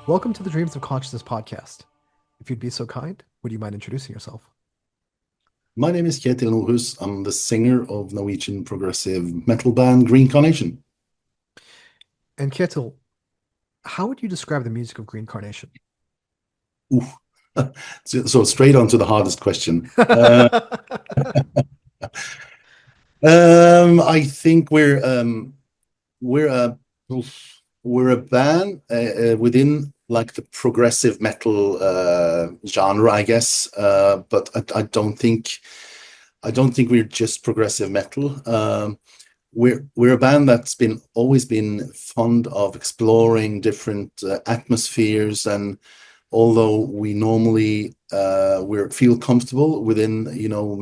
Welcome to the Dreams of Consciousness podcast. If you'd be so kind, would you mind introducing yourself? My name is Kjetil Nordhus. I'm the singer of Norwegian progressive metal band Carnation. And Kjetil, how would you describe the music of Green Carnation? Ooh. So straight on to the hardest question. I think we're a we're a band within like the progressive metal genre, I guess. But I don't think we're just progressive metal. We're a band that's been always been fond of exploring different atmospheres, and although we normally we feel comfortable within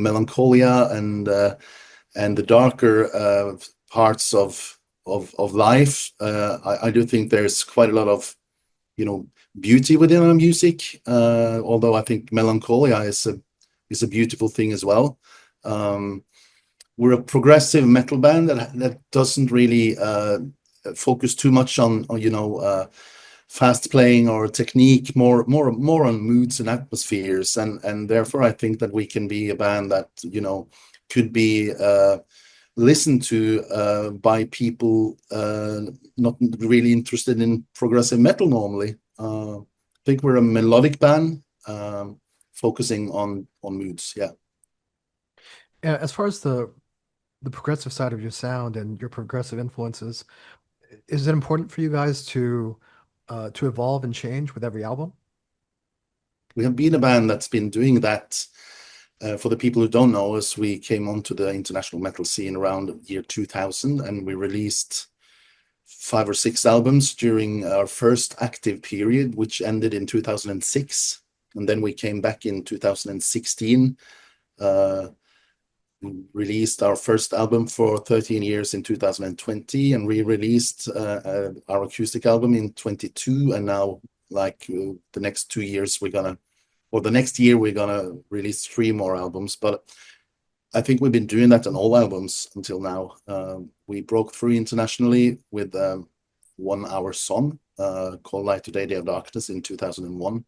melancholia and the darker parts of life, I do think there's quite a lot of beauty within our music. Although I think melancholia is a beautiful thing as well. Um, we're a progressive metal band that doesn't really focus too much on fast playing or technique, more on moods and atmospheres, and therefore I think that we can be a band that could be listened to by people not really interested in progressive metal normally. I think we're a melodic band, focusing on moods. Yeah. As far as the progressive side of your sound and your progressive influences, is it important for you guys to evolve and change with every album? We have been a band that's been doing that. For the people who don't know us, we came onto the international metal scene around year 2000, and we released 5 or 6 albums during our first active period, which ended in 2006. And then we came back in 2016, uh, released our first album for 13 years in 2020, and re-released our acoustic album in 22. And now, the next 2 years, or the next year, we're gonna release 3 more albums. But I think we've been doing that on all albums until now. We broke through internationally with One Hour Song called Light Today, Day of Darkness in 2001.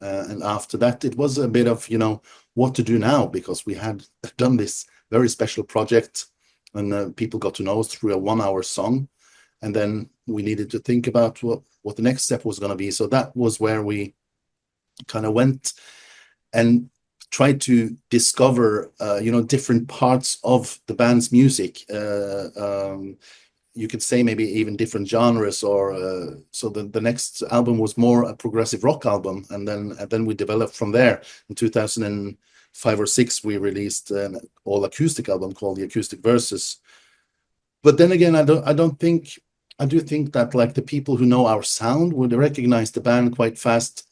And after that, it was a bit of, what to do now, because we had done this very special project, and people got to know us through a 1 hour song. And then we needed to think about what the next step was going to be. So that was where we kind of went and tried to discover, different parts of the band's music. You could say maybe even different genres, or so the next album was more a progressive rock album, and then we developed from there. In 2005 or 6, we released an all acoustic album called The Acoustic Verses. But then again, I do think that like the people who know our sound would recognize the band quite fast,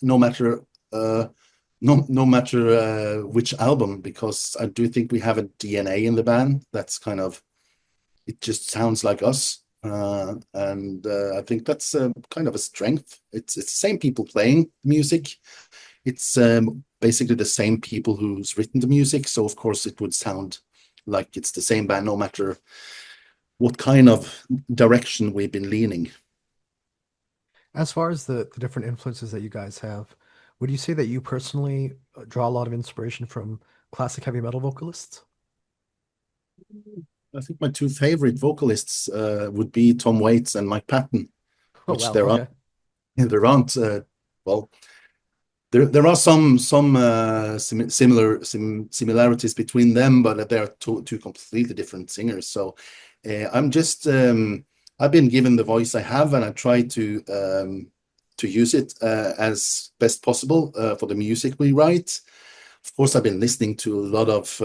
uh, no matter which album, because I do think we have a DNA in the band that's kind of, it just sounds like us. And I think that's kind of a strength. It's the same people playing music. It's basically the same people who's written the music. So of course it would sound like it's the same band, no matter what kind of direction we've been leaning. As far as the different influences that you guys have, would you say that you personally draw a lot of inspiration from classic heavy metal vocalists? I think my two favorite vocalists would be Tom Waits and Mike Patton, Oh, which wow. Okay. there aren't. Well, there are some similarities between them, but they are two completely different singers. So I'm just I've been given the voice I have, and I try to use it as best possible for the music we write. Of course, I've been listening to a lot of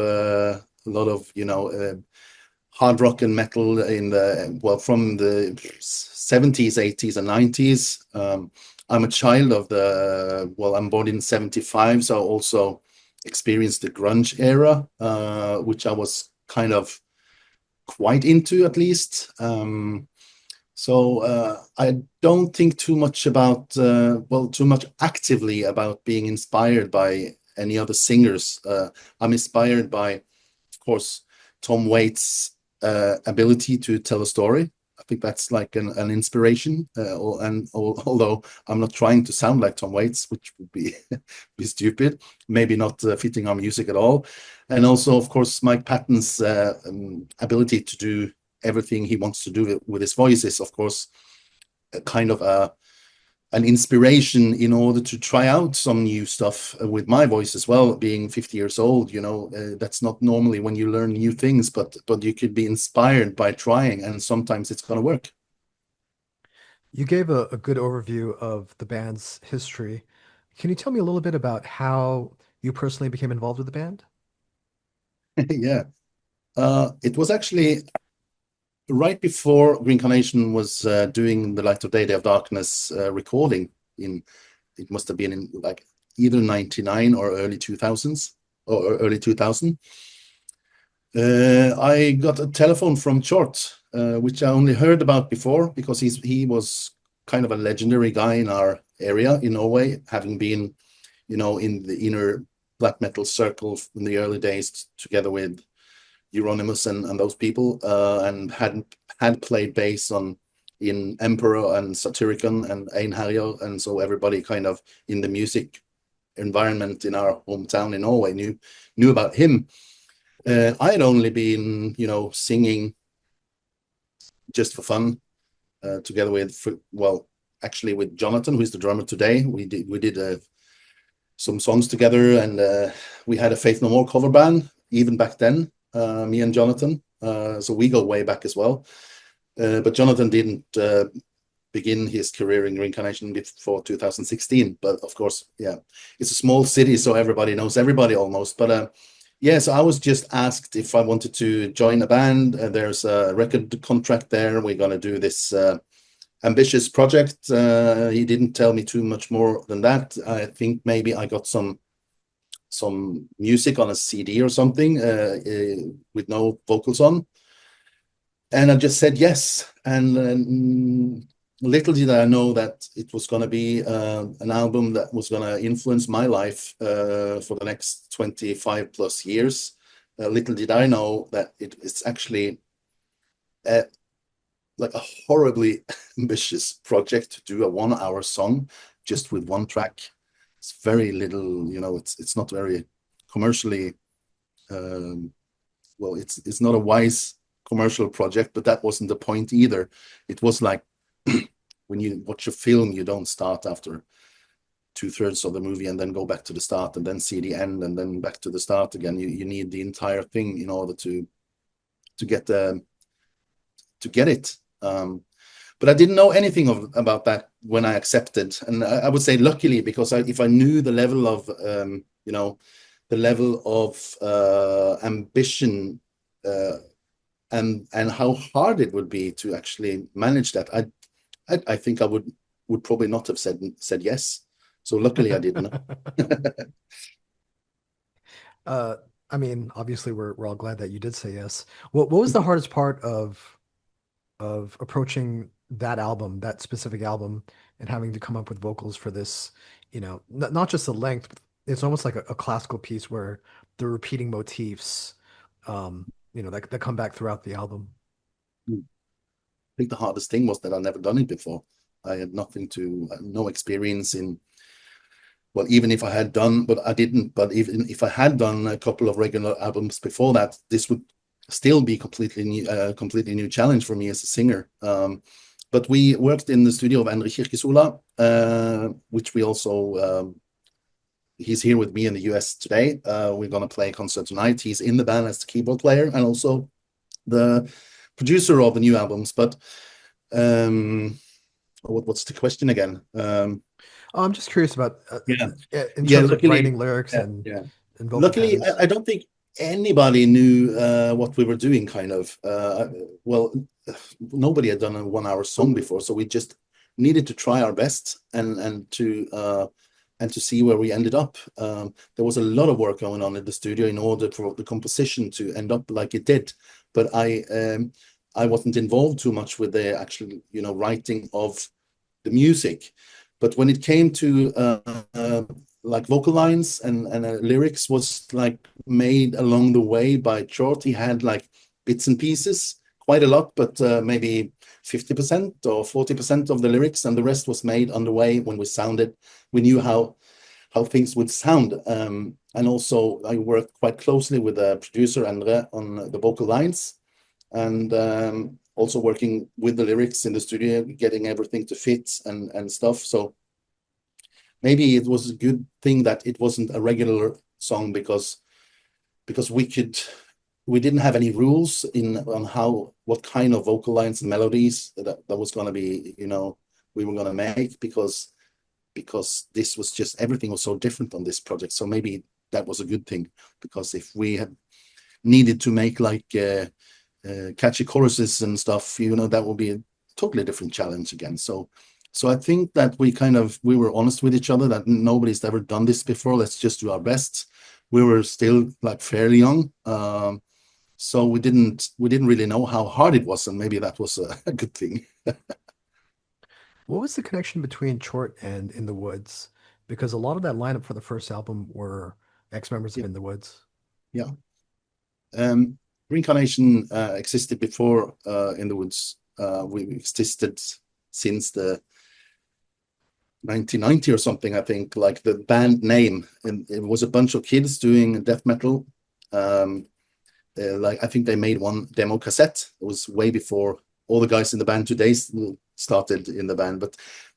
hard rock and metal from the 70s, 80s, and 90s. I'm a child of I'm born in 75, so I also experienced the grunge era, which I was kind of quite into, at least. So I don't think too much actively about being inspired by any other singers. I'm inspired by, of course, Tom Waits' ability to tell a story. I think that's like an inspiration. Although I'm not trying to sound like Tom Waits, which would be be stupid, maybe not fitting our music at all. And also, of course, Mike Patton's ability to do everything he wants to do with his voice is, of course, a kind of an inspiration in order to try out some new stuff with my voice as well. Being 50 years old, that's not normally when you learn new things, but you could be inspired by trying, and sometimes it's going to work. You gave a good overview of the band's history. Can you tell me a little bit about how you personally became involved with the band? Yeah. It was actually right before Green Carnation was doing the Light of Day, Day of Darkness recording in, it must have been in like either 99 or early 2000s or early 2000. I got a telephone from Chort, which I only heard about before because he was kind of a legendary guy in our area in Norway, having been, in the inner black metal circle in the early days together with Euronymous and those people, and had played bass on in Emperor and Satyricon and Einherjar, and so everybody kind of in the music environment in our hometown in Norway knew about him. I had only been, singing just for fun, together with, well, actually with Jonathan, who's the drummer today. We did some songs together, and we had a Faith No More cover band even back then. Me and Jonathan, so we go way back as well. But Jonathan didn't begin his career in Reincarnation before 2016. But of course, yeah, it's a small city, so everybody knows everybody almost. But yeah, so I was just asked if I wanted to join a band. There's a record contract there. We're going to do this ambitious project. He didn't tell me too much more than that. I think maybe I got some music on a CD or something with no vocals on. And I just said yes. And little did I know that it was going to be an album that was going to influence my life for the next 25 plus years. Little did I know that it's actually like a horribly ambitious project to do a 1 hour song just with one track. It's very little, it's not very commercially, well, it's not a wise commercial project, but that wasn't the point either. It was like when you watch a film, you don't start after 2/3 of the movie and then go back to the start and then see the end and then back to the start again. You need the entire thing in order to get it. But I didn't know anything about that when I accepted, and I would say luckily, because if I knew the level of ambition and how hard it would be to actually manage that, I think I would probably not have said yes. So luckily I didn't. Uh, I mean, obviously we're all glad that you did say yes. What was the hardest part of approaching that album, that specific album, and having to come up with vocals for this, not just the length, but it's almost like a classical piece where the repeating motifs, that come back throughout the album. I think the hardest thing was that I never done it before. I had no experience in, well, even if I had done, but I didn't, but even if I had done a couple of regular albums before that, this would still be completely new challenge for me as a singer. But we worked in the studio of Endre Kirkesola, which we also, he's here with me in the US today. We're going to play a concert tonight. He's in the band as the keyboard player and also the producer of the new albums. But what's the question again? I'm just curious about Yeah, in yeah. terms of Luckily, writing lyrics yeah, yeah. and vocal Luckily, patterns. I don't think anybody knew what we were doing. Kind of. Well, nobody had done a 1 hour song before, so we just needed to try our best and to see where we ended up. There was a lot of work going on in the studio in order for the composition to end up like it did, but I wasn't involved too much with the actual writing of the music. But when it came to like vocal lines and lyrics was like made along the way by Chort. He had like bits and pieces, quite a lot, but maybe 50% or 40% of the lyrics, and the rest was made on the way when we sounded. We knew how things would sound. And also I worked quite closely with the producer Andre on the vocal lines, and also working with the lyrics in the studio, getting everything to fit and stuff. So maybe it was a good thing that it wasn't a regular song, because we didn't have any rules on what kind of vocal lines and melodies that was going to be, we were going to make, because this was just, everything was so different on this project. So maybe that was a good thing, because if we had needed to make like catchy choruses and stuff, that would be a totally different challenge again. So I think that we were honest with each other, that nobody's ever done this before. Let's just do our best. We were still like fairly young. So we didn't really know how hard it was, and maybe that was a good thing. What was the connection between Chort and In the Woods? Because a lot of that lineup for the first album were ex-members of Yeah. In the Woods. Yeah. Reincarnation existed before In the Woods. We existed since the 1990 or something, I think. Like the band name, and it was a bunch of kids doing death metal. Like I think they made one demo cassette. It was way before all the guys in the band today started in the band.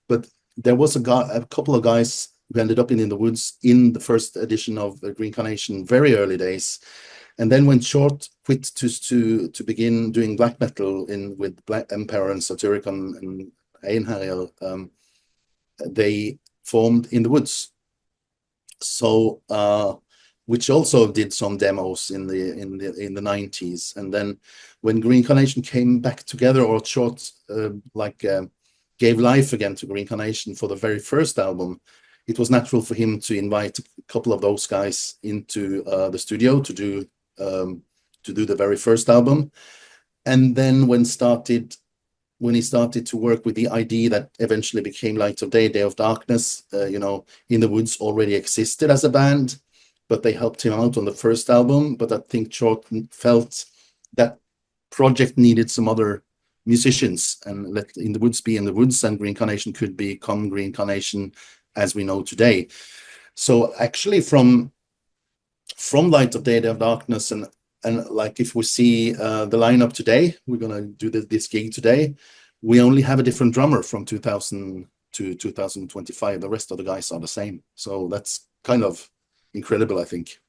But there was a couple of guys who ended up in the Woods in the first edition of Reincarnation, very early days. And then when Chort quit to begin doing black metal with Black Emperor and Satyricon and Einherjar, they formed In the Woods. So which also did some demos in the 90s. And then when Reincarnation came back together, or Chort gave life again to Reincarnation for the very first album, it was natural for him to invite a couple of those guys into the studio to do the very first album. And then when he started to work with the idea that eventually became Light of Day, Day of Darkness, In the Woods already existed as a band, but they helped him out on the first album. But I think Chort felt that project needed some other musicians, and let In the Woods be In the Woods, and Reincarnation could become Reincarnation as we know today. So actually from Light of Day, Day of Darkness, and like if we see the lineup today, we're gonna do this gig today, we only have a different drummer from 2000 to 2025. The rest of the guys are the same. So that's kind of incredible, I think.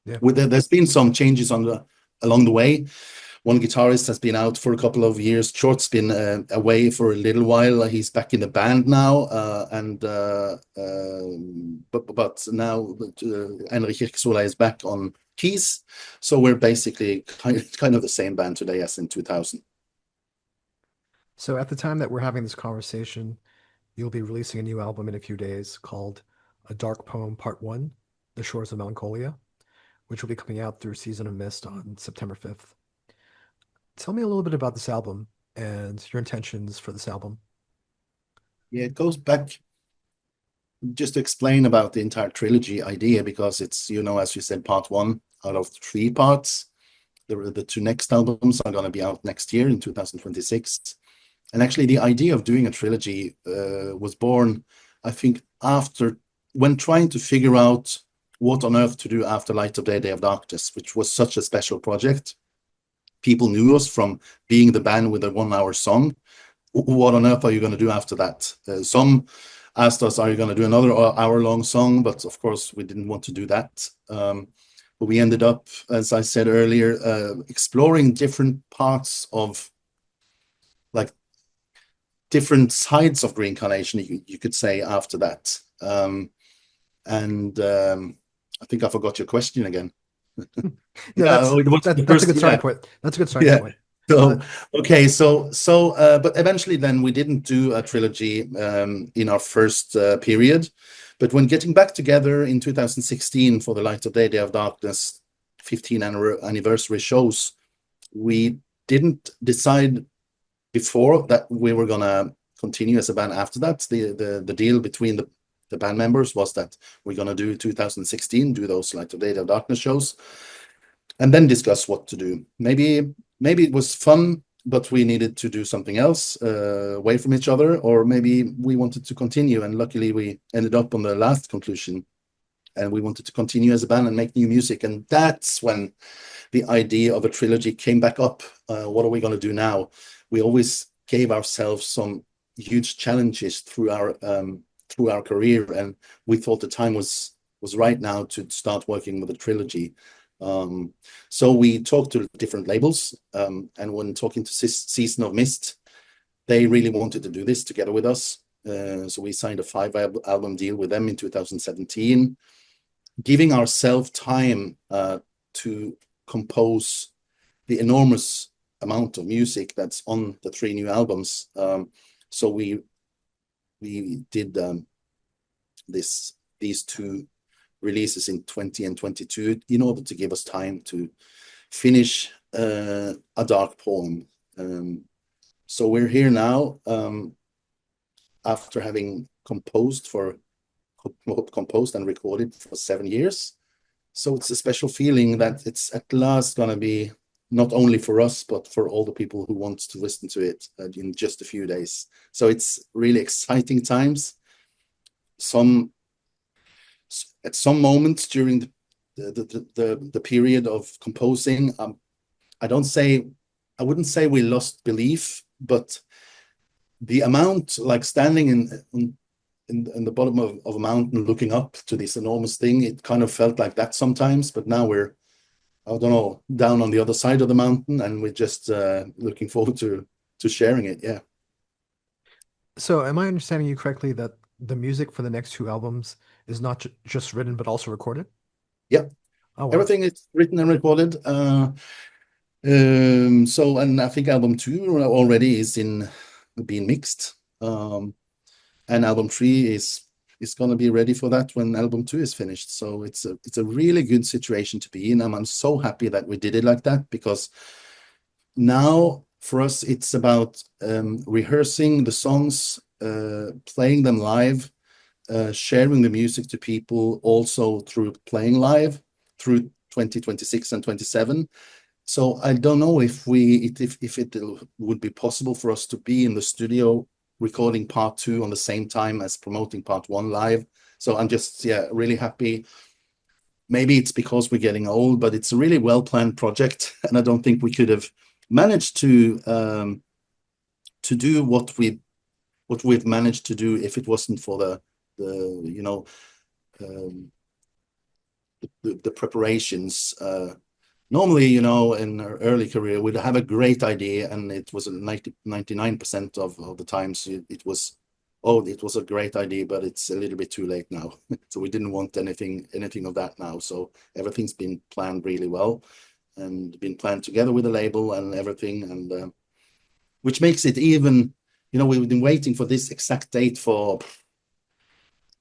Yeah. There's been some changes along the way. One guitarist has been out for a couple of years. Chort's been away for a little while. He's back in the band now, but now Henrik Kirkesola is back on keys. So we're basically kind of the same band today as in 2000. So at the time that we're having this conversation, you'll be releasing a new album in a few days called A Dark Poem Part 1, The Shores of Melancholia, which will be coming out through Season of Mist on September 5th. Tell me a little bit about this album and your intentions for this album. Yeah, it goes back, just to explain about the entire trilogy idea, because it's, as you said, part 1 out of 3 parts. The 2 next albums are going to be out next year in 2026. And actually the idea of doing a trilogy was born, I think, when trying to figure out what on earth to do after Light of Day, Day of Darkness, which was such a special project. People knew us from being the band with a 1-hour song. What on earth are you going to do after that? Some asked us, are you going to do another hour-long song? But of course, we didn't want to do that. But we ended up, as I said earlier, exploring different parts of, like, different sides of Reincarnation, you could say, after that. I think I forgot your question again. That's a good starting point. That's a good starting point. So okay, but eventually then we didn't do a trilogy in our first period, but when getting back together in 2016 for the Light of Day, Day of Darkness 15th anniversary shows, we didn't decide before that we were gonna continue as a band after that. The deal between the band members was that we're gonna do 2016, do those Light of Day, Day of Darkness shows, and then discuss what to do. Maybe it was fun but we needed to do something else away from each other, or maybe we wanted to continue. And luckily, we ended up on the last conclusion, and we wanted to continue as a band and make new music. And that's when the idea of a trilogy came back up. What are we going to do now? We always gave ourselves some huge challenges through our career, and we thought the time was right now to start working with a trilogy. So we talked to different labels, and when talking to Season of Mist, they really wanted to do this together with us. So we signed a 5-album deal with them in 2017, giving ourselves time to compose the enormous amount of music that's on the 3 new albums. So we did these 2 releases in 20 and 22 in order to give us time to finish A Dark Poem. So we're here now after having composed and recorded for 7 years. So it's a special feeling that it's at last going to be not only for us, but for all the people who want to listen to it in just a few days. So it's really exciting times. At some moments during the period of composing, I wouldn't say we lost belief, but the amount, like standing in the bottom of a mountain looking up to this enormous thing, it kind of felt like that sometimes. But now we're, I don't know, down on the other side of the mountain, and we're just looking forward to sharing it. Yeah. So, am I understanding you correctly that the music for the next 2 albums is not just written but also recorded? Yeah. Oh, wow. Everything is written and recorded. So, and I think album 2 already is being mixed. And album 3 is going to be ready for that when album 2 is finished. So it's a really good situation to be in. I'm so happy that we did it like that, because now for us it's about rehearsing the songs, playing them live, sharing the music to people also through playing live through 2026 and 27. So I don't know if it would be possible for us to be in the studio recording part 2 on the same time as promoting part 1 live. So I'm just really happy. Maybe it's because we're getting old, but it's a really well-planned project, and I don't think we could have managed to do what we've managed to do if it wasn't for the preparations. Normally, in our early career, we'd have a great idea, and it was 99% of the times it was a great idea, but it's a little bit too late now. So we didn't want anything of that now. So everything's been planned really well and been planned together with the label and everything, and which makes it even, we've been waiting for this exact date for,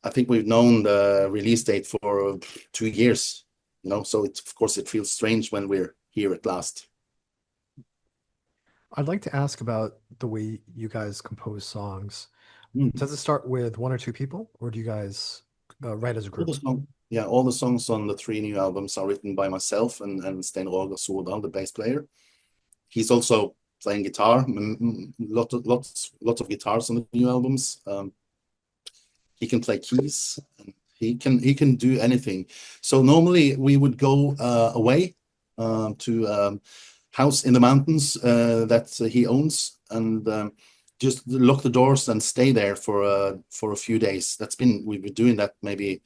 I think we've known the release date for 2 years. So of course it feels strange when we're here at last. I'd like to ask about the way you guys compose songs. Mm. Does it start with 1 or 2 people, or do you guys write as a group? All the songs on the 3 new albums are written by myself and Stein Roger Sordal, the bass player. He's also playing guitar, lots of guitars on the new albums. He can play keys. He can do anything. So normally we would go away to house in the mountains that he owns, and just lock the doors and stay there for a few days. We've been doing that maybe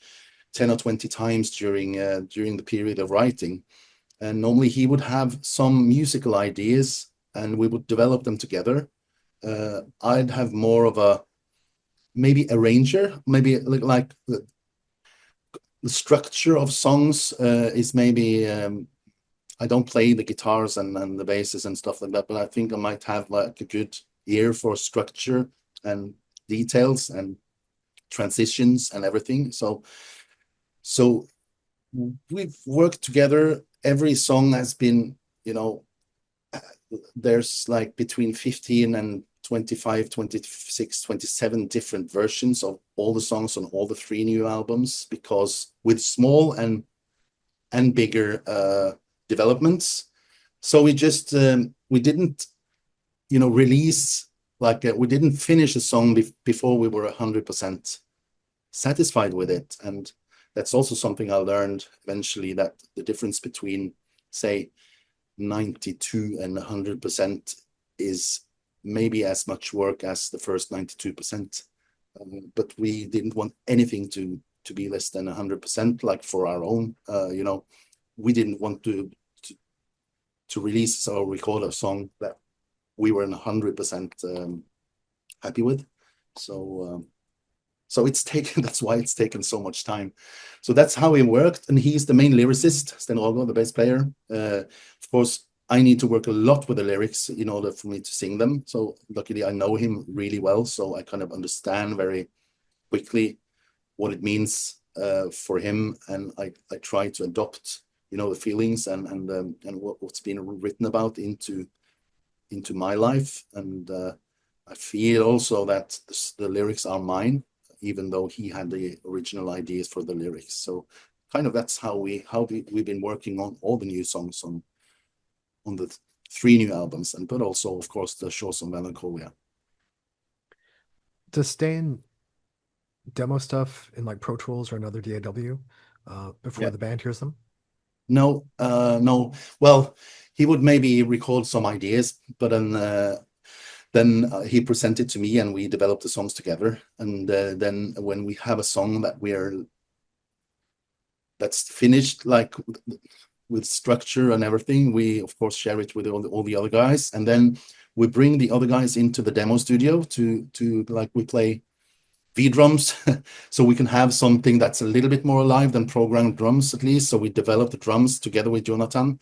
10 or 20 times during the period of writing. And normally he would have some musical ideas, and we would develop them together. I'd have more of a maybe arranger, maybe like the structure of songs is maybe I don't play the guitars and the basses and stuff like that, but I think I might have like a good ear for structure and details and transitions and everything. So we've worked together. Every song has been, there's like between 15 and 25, 26, 27 different versions of all the songs on all the 3 new albums, because with small and bigger developments. So we just we didn't release, like we didn't finish a song before we were 100% satisfied with it. And that's also something I learned eventually, that the difference between, say, 92 and 100% is maybe as much work as the first 92%. But we didn't want anything to be less than 100%, like for our own, we didn't want to release or record a song that we were 100% happy with. So it's taken, that's why it's taken so much time. So that's how he worked. And he's the main lyricist, Sten Roger, the bass player. Of course, I need to work a lot with the lyrics in order for me to sing them. So luckily I know him really well. So I kind of understand very quickly what it means for him. And I try to adopt, the feelings and what's been written about into my life. And I feel also that the lyrics are mine, even though he had the original ideas for the lyrics. So kind of that's how we've been working on all the new songs on the 3 new albums, but also, of course, the Shores of Melancholia. Does Stain demo stuff in like Pro Tools or another DAW before Yeah. the band hears them? No, no. Well, he would maybe record some ideas, but then he presented to me and we developed the songs together. And then when we have a song that's finished, like with structure and everything, we of course share it with all the other guys. And then we bring the other guys into the demo studio to like we play V drums, so we can have something that's a little bit more alive than programmed drums, at least. So we developed the drums together with Jonathan,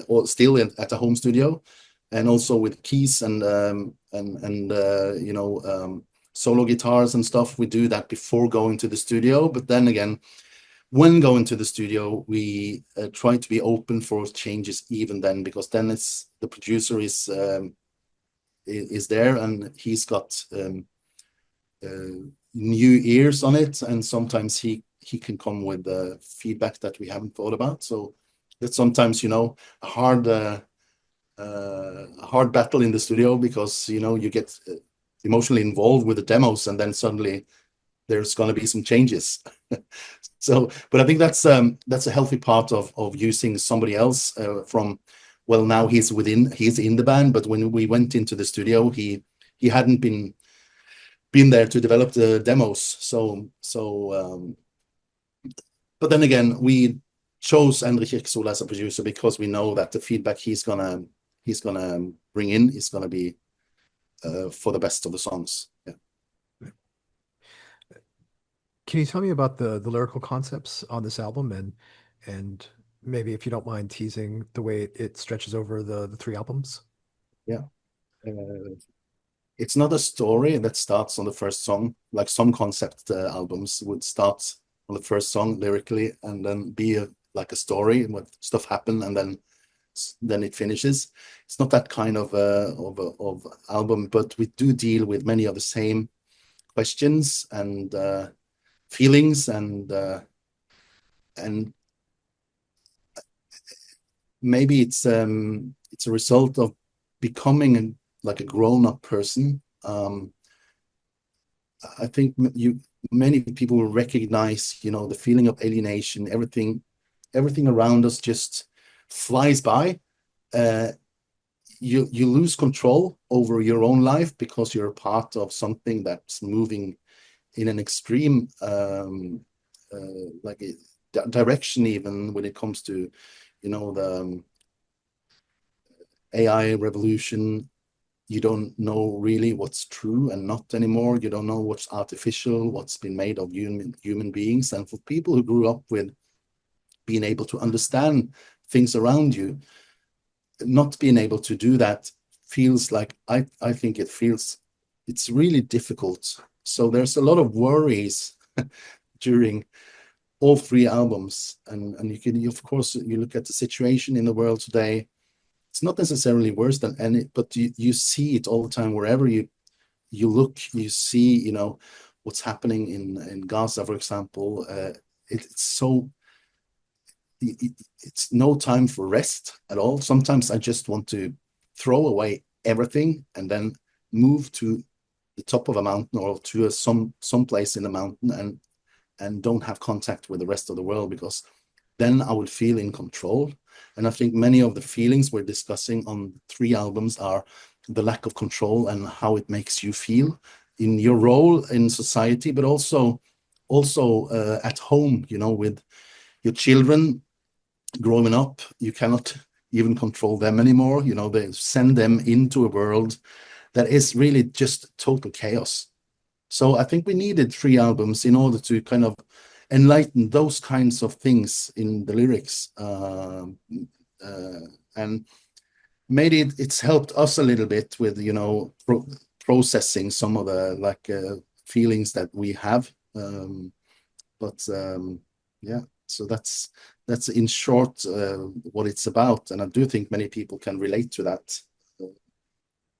or still at a home studio, and also with keys and solo guitars and stuff. We do that before going to the studio. But then again, when going to the studio, we try to be open for changes even then, because then the producer is there and he's got new ears on it, and sometimes he can come with feedback that we haven't thought about. So that's sometimes a hard battle in the studio, because you get emotionally involved with the demos, and then suddenly there's going to be some changes. So, but I think that's a healthy part of using somebody else well, now he's in the band, but when we went into the studio, he hadn't been there to develop the demos. But then again, we chose Endre Kirkesol as a producer because we know that the feedback he's gonna bring in is gonna be for the best of the songs. Yeah. Can you tell me about the lyrical concepts on this album, and maybe, if you don't mind, teasing the way it stretches over the 3 albums? Yeah. It's not a story that starts on the first song, like some concept albums would start on the first song lyrically and then be like a story, what stuff happen, and then it finishes. It's not that kind of album, but we do deal with many of the same questions and feelings, and maybe it's a result of becoming like a grown-up person. I think many people will recognize, the feeling of alienation. Everything around us just flies by. You lose control over your own life because you're a part of something that's moving in an extreme like a direction, even when it comes to the AI revolution. You don't know really what's true and not anymore. You don't know what's artificial, what's been made of human beings. And for people who grew up with being able to understand things around you, not being able to do that feels like, I think it's really difficult. So there's a lot of worries during all 3 albums. And of course, you look at the situation in the world today. It's not necessarily worse than any, but you see it all the time. Wherever you look, you see, what's happening in Gaza, for example. It's no time for rest at all. Sometimes I just want to throw away everything and then move to the top of a mountain or to some place in the mountain and don't have contact with the rest of the world, because then I would feel in control. And I think many of the feelings we're discussing on 3 albums are the lack of control and how it makes you feel in your role in society, but also at home, with your children growing up. You cannot even control them anymore. They send them into a world that is really just total chaos. So I think we needed 3 albums in order to kind of enlighten those kinds of things in the lyrics. And maybe it's helped us a little bit with, processing some of the feelings that we have. But yeah, so that's in short what it's about. And I do think many people can relate to that.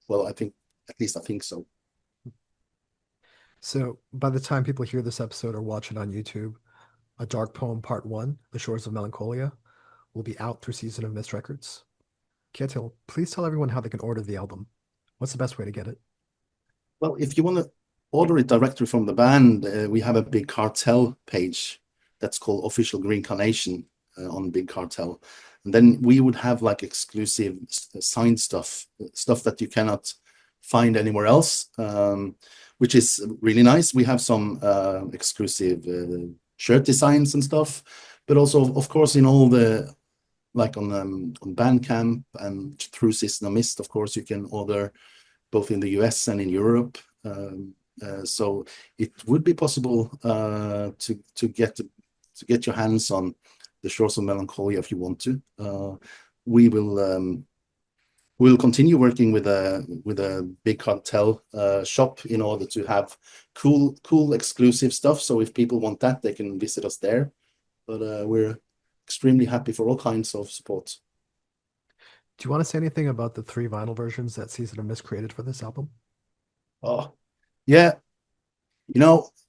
Well, at least I think so. So by the time people hear this episode or watch it on YouTube, A Dark Poem Part 1, The Shores of Melancholia, will be out through Season of Mist Records. Kjetil, please tell everyone how they can order the album. What's the best way to get it? Well, if you want to order it directly from the band, we have a Big Cartel page that's called Official Green Carnation on Big Cartel. And then we would have like exclusive signed stuff that you cannot find anywhere else, which is really nice. We have some exclusive shirt designs and stuff, but also, of course, in all the like on Bandcamp and through System of Mist, of course, you can order both in the US and in Europe. So it would be possible to get your hands on The Shores of Melancholia if you want to. We will continue working with a Big Cartel shop in order to have cool exclusive stuff. So if people want that, they can visit us there. But we're extremely happy for all kinds of support. Do you want to say anything about the 3 vinyl versions that Season of Mist created for this album? Oh, yeah.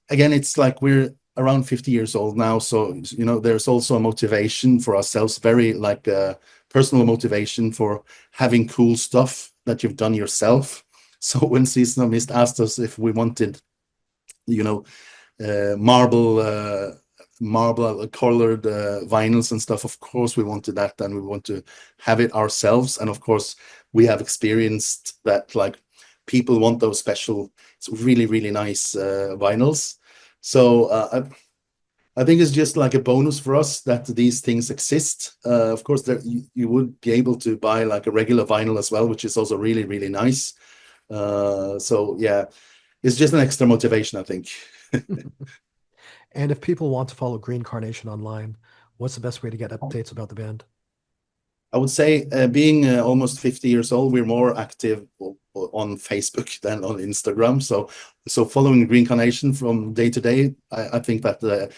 Again, it's like we're around 50 years old now. So, there's also a motivation for ourselves, very like a personal motivation for having cool stuff that you've done yourself. So when Season of Mist asked us if we wanted, marble colored vinyls and stuff, of course we wanted that, and we want to have it ourselves. And of course we have experienced that like people want those special, it's really, really nice vinyls. So I think it's just like a bonus for us that these things exist. Of course, you would be able to buy like a regular vinyl as well, which is also really, really nice. So yeah, it's just an extra motivation, I think. And if people want to follow Green Carnation online, what's the best way to get updates about the band? I would say, being almost 50 years old, we're more active on Facebook than on Instagram. So following Green Carnation from day to day, I think that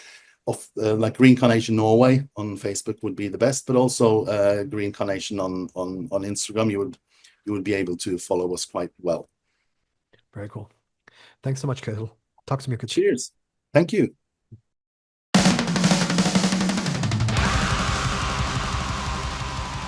like Green Carnation Norway on Facebook would be the best, but also Green Carnation on Instagram, you would be able to follow us quite well. Very cool. Thanks so much, Kjetil. Talk to me. Cheers. Thank you.